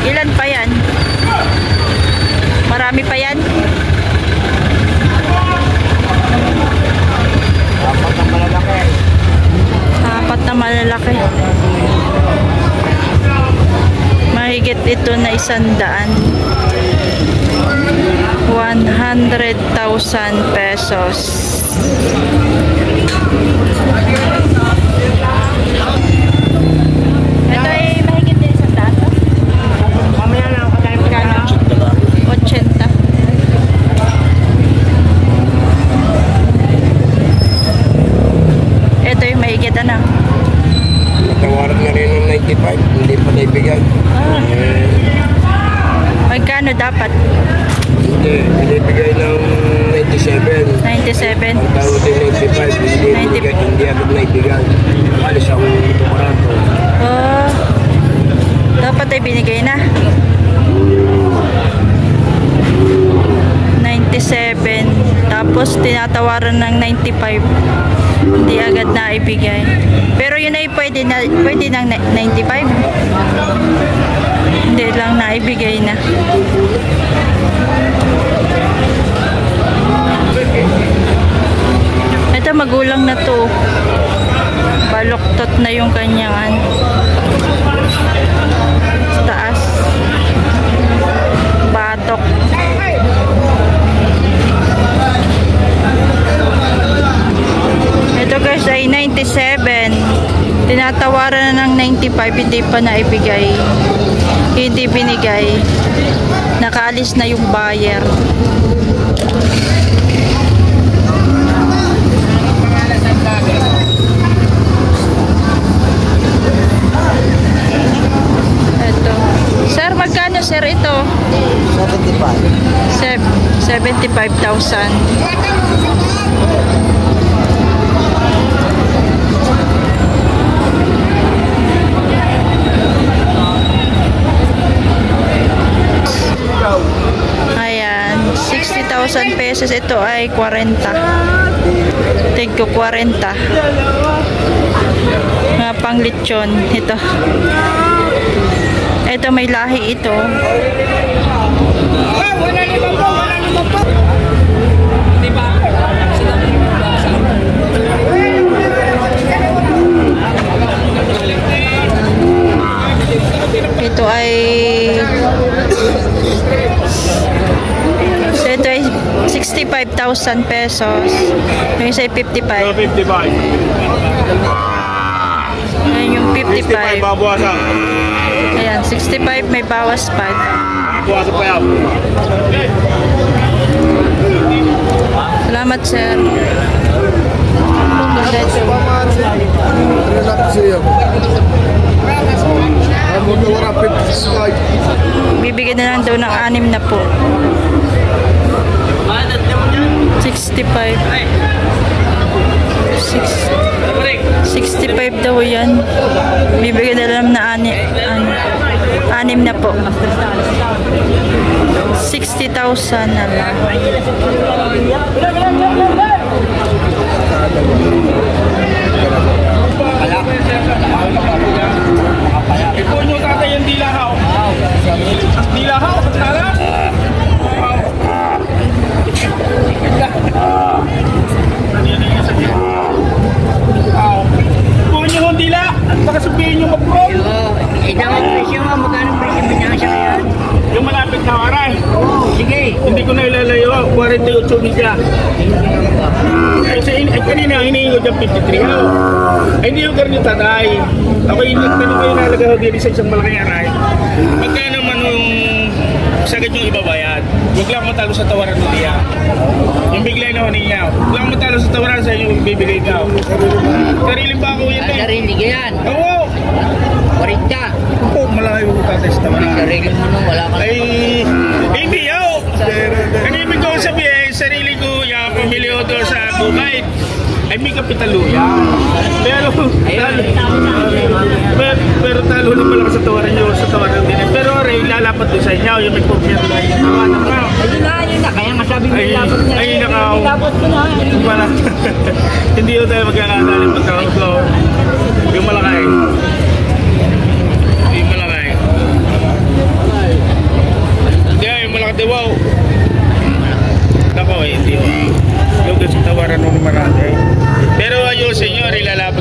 Ilan pa yan? Marami pa yan? Apat na malalaki. Apat na malalaki. Mahigit ito na 100. 100,000 pesos. Ito ay mahigit din 100. Mamaya na ako tayo Kano? 80. Ito yung mahigit ano? Tawaran na rin ng 95, hindi pa naibigay. Magkano dapat? Hindi, binibigay ng 97. 97. Ang tawag din 95, hindi agad naibigay. Alis ako tumaran ko. Oh, dapat ay binigay na. 97. Tapos tinatawaran ng 95. Hindi agad na ibigay. Pero yun ay pwede ng 95. Hindi lang naibigay na. Ito magulang na to. Baluktot na yung kanyang taas. Batok. Ito guys ay 97. Tinatawaran na ng 95, hindi pa naibigay. Hindi binigay. Nakaalis na yung buyer. Ito. Sir, magkano sir ito? 75,000. Ayan, 60,000 pesos. Ito ay 40. Tigko 40. Mga pang lechon. Ito. Ito may lahi ito. Ito ay ito ay 65,000 pesos. Yung isa ay 55. 55. Ayan yung 55. Babawasan. Ayan, 65 may bawas pa. Bawasan pa yan. Salamat sir. Ganda ito. Bibigyan na lang daw ng 6 na po. 65. 65 daw yan. Bibigyan na lang na 6 na po. 60,000 na lang. Ipon nyo tatay yung dilahaw. Dilahaw? Tara? Ipon nyo yung dila. At baka sabihin nyo mag-roll. Dapat presyo mo, magkano presyo mo niya siya yan? Yung malapit na aray. Oo, sige. Hindi ko na ilalayo. 48 media. Ay kanina, hinihingi ko dyan 53. Ay hindi yung ganyan tatay. Ako yung nalagaw din sa isang malaking aray. Pagka naman yung sagad yung ibabayad, huwag lang matalo sa tawaran mo niya. Yung bigla na niya. Huwag lang matalo sa tawaran sa inyo bibigay ka. Sarili ba ako yun eh? Sarili ka yan. Oo! 40. Oo, malayo ko tatay sa tawaran. Sarili mo nung wala ka. Ay, hindi ako. Ang ibig ko sabihin, sarili ko, yung pamilya ko doon sa bukay. Ay may kapitaluya. Pero talo na pala sa tawaran nyo, sa tawaran din. Pero rin, lalapat doon sa inyo, yung may pumpiyan na yun. Ayun na. Kaya nga sabi mo lapat niya. Ay, nakaw. Lapat ko na. Hindi ko tayo magkakadali pagkakaslo. Yung malakay. Yung malakay.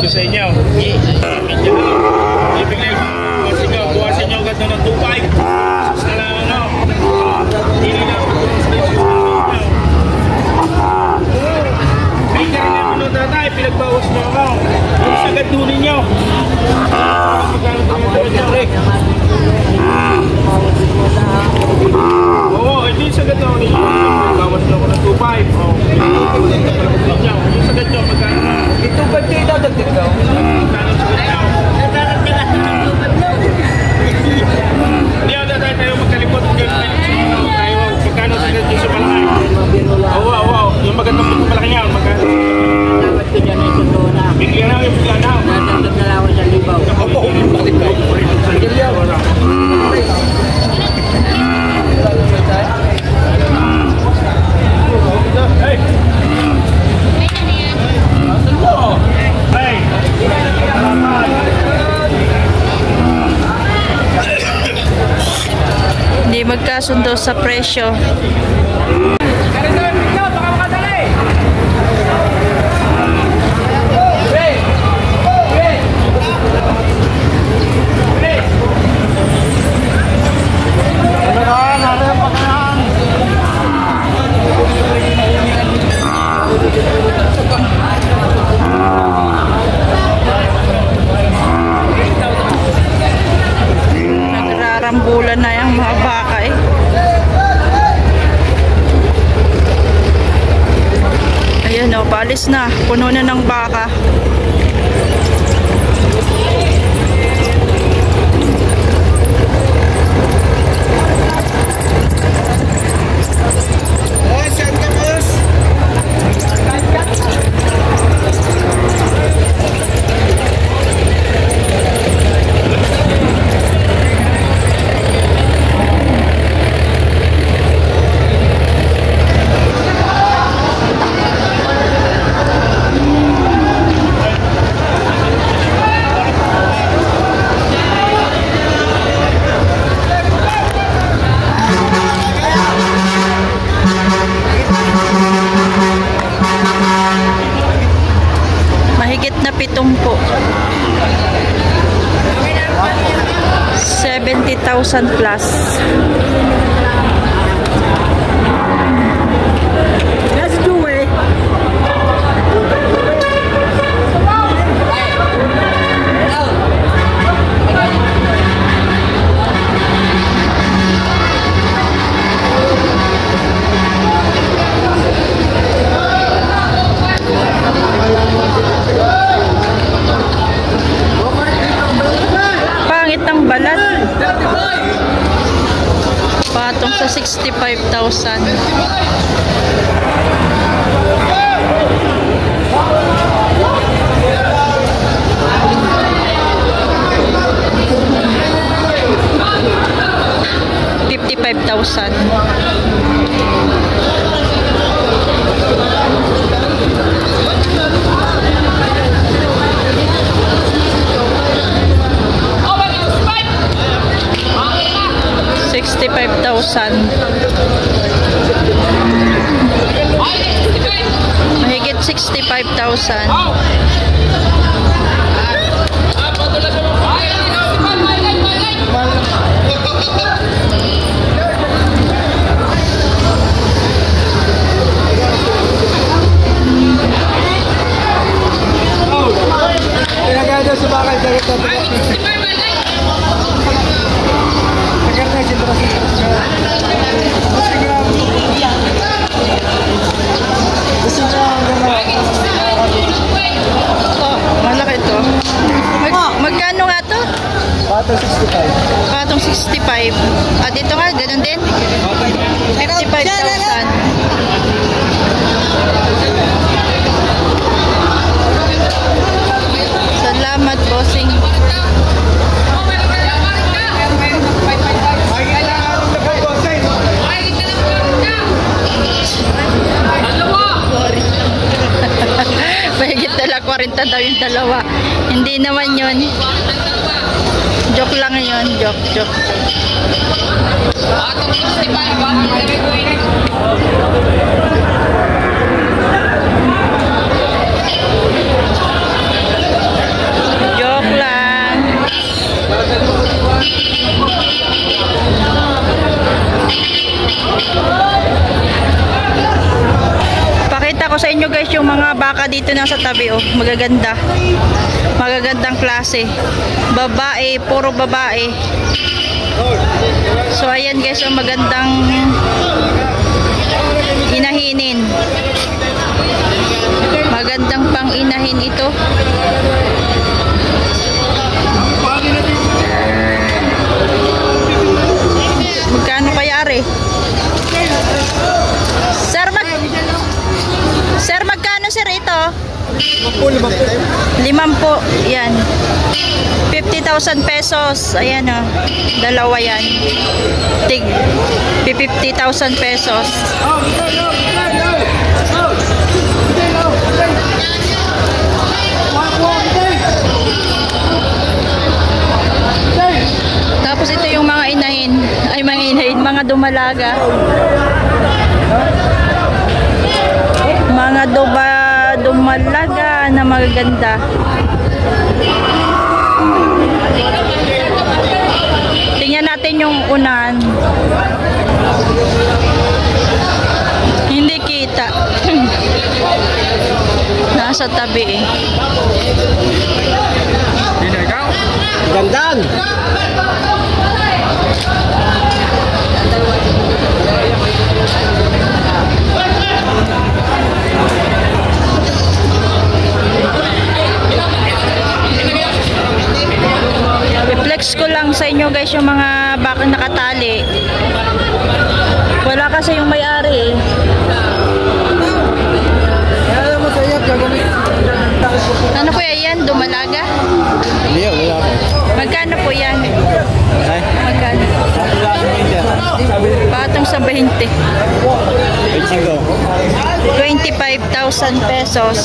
ko sa inyo. Medyo ibigay buwasin nyo agad na ng 2.5. Sus na lang ano. Hindi na ako may karina mo nung tatay, pinagbawas nyo ako. Yung sagad dunin nyo. Oo, hindi yung sagad na ako ninyo. Pinagbawas nyo ako ng 2.5. Yung sagad nyo, magkano na. Ito ba kayo dadagdag daw? Hindi ako tatay tayo magkalipot. Tayo, magkano sagad nyo sa malaki. Oo. Yung magandang malaki nga, magkano. Dapat ko dyan ay totoo na. Bigla na, bigla na. Natagdag na lang ako sa libaw. Opo, bakit ba? Hey! Hey! Hindi magkasundo sa presyo. Nagrarambulan na yung mga baka eh. Ayun o, paalis na. Puno na ng baka. Mahigit na 70 70,000 plus. Let's do it. Pangit ng balat. Patong sa 65,000. $55,000. $65,000. Mahigit 65,000. Pinagado sa bakal dagat na Malaki to. Magkano nga to? Patong 65. Patong 65. Ah, dito nga, ganun din. 55,000. Salamat, bossing. Mahigit dala 40 daw yung dalawa. Hindi naman yun. Joke lang yun. Joke. dito na sa tabi, oh. Magaganda. Magagandang klase. Babae, puro babae. So, ayan guys, oh, magandang inahinin. Magandang pang inahin ito. Magkano kaya are? Sir, magkano sir ito? 50. Yan. 50,000 pesos. Ayan o. Dalawa yan. Tig 50,000 pesos. Tapos ito yung mga inahin. Ay, mga inahin. Mga dumalaga. Mga dumalaga na magaganda. Tingnan natin yung unan. Hindi kita. Nasa tabi eh. Gandang! I-flex ko lang sa inyo guys yung mga bakang nakatali. Wala kasi yung may-ari eh. Ano po yan? Dumalaga? Hindi, wala ako. Magkano po yan? Magkano? Patong sa 20. 25,000 pesos.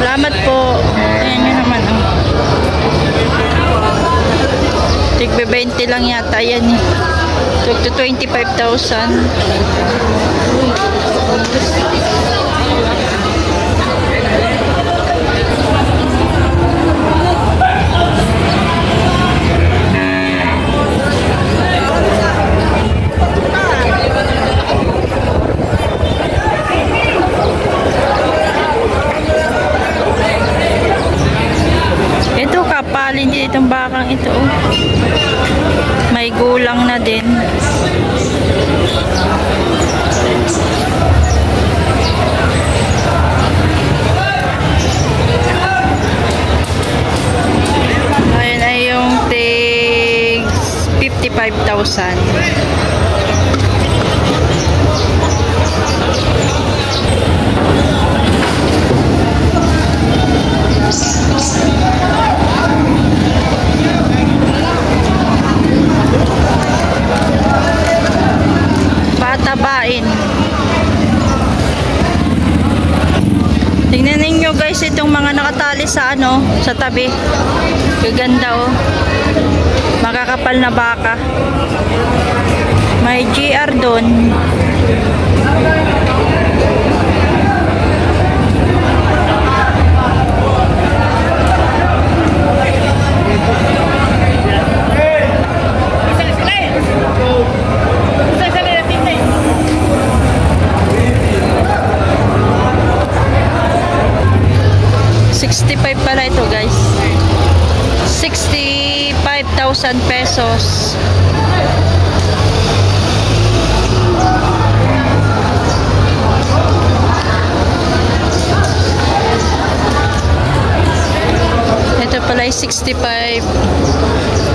Salamat po. Ayan nyo naman. Oh. Tigbe 20 lang yata yan eh. Tug to 25,000. Kapalin din itong bakang ito. May gulang na din. Ayan ay yung tig 55,000. Patabain. Tingnan ninyo guys itong mga nakatali sa ano, sa tabi. Gaganda oh. Makakapal na baka. May GR doon. Pala ito guys, 65,000 pesos. Ito pala ay 65.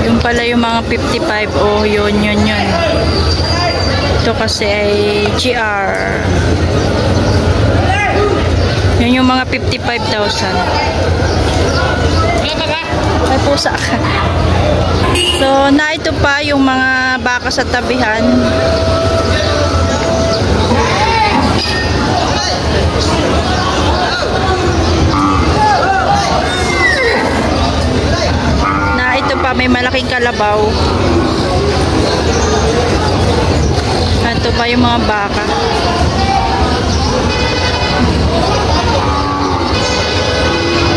Yung pala yung mga 55. Oh, yun. Ito kasi ay GR. Yun yung mga 55,000. May pusa ka. So, na ito pa yung mga baka sa tabihan. Na ito pa may malaking kalabaw. Ito pa yung mga baka.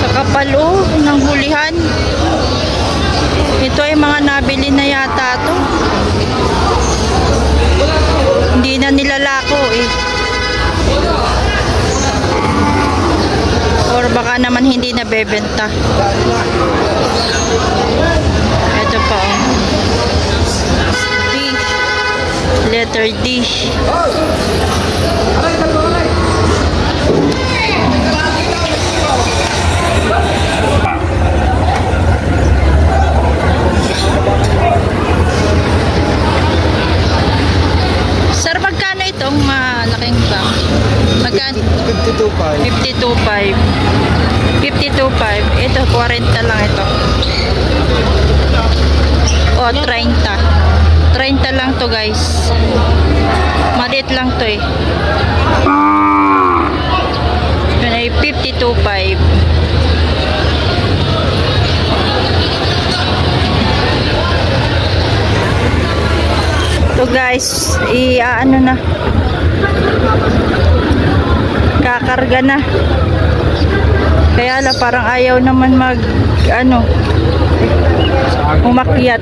Kakapalo ng hulihan. Ito ay mga nabili na yata to. Hindi na nilalako eh. baka naman hindi nabebenta. Ito pa oh. D. Letter D. Sir, magkano itong malaking bang? Magkano? 52.5. 52.5. Ito, 40 lang ito. O, 30. 30 lang to guys. Maliit lang to eh. Yun ay 52.5. So guys, ano na, kakarga na, kaya parang ayaw naman umakyat.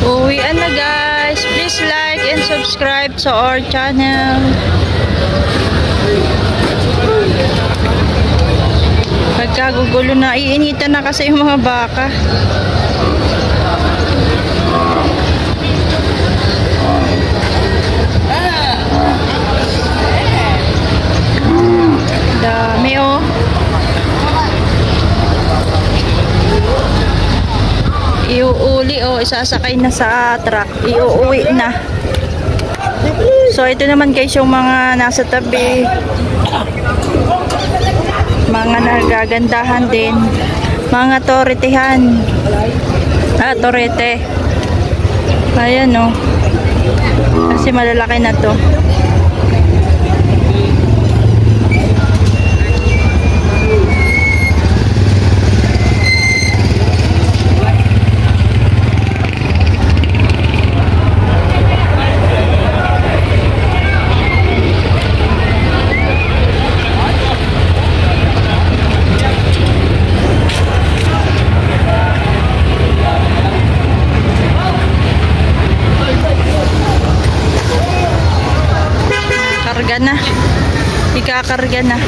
Uwian na guys. Please like and subscribe to our channel. Pagkagugulo na, iinitan na kasi yung mga baka. Dami oh. Iuuli o isasakay na sa truck, iuuwi na. So ito naman guys yung mga nasa tabi, mga nagagandahan din, mga toretehan, torete. Ayan o, kasi malalaki na to. Karga na. Ikakarga na.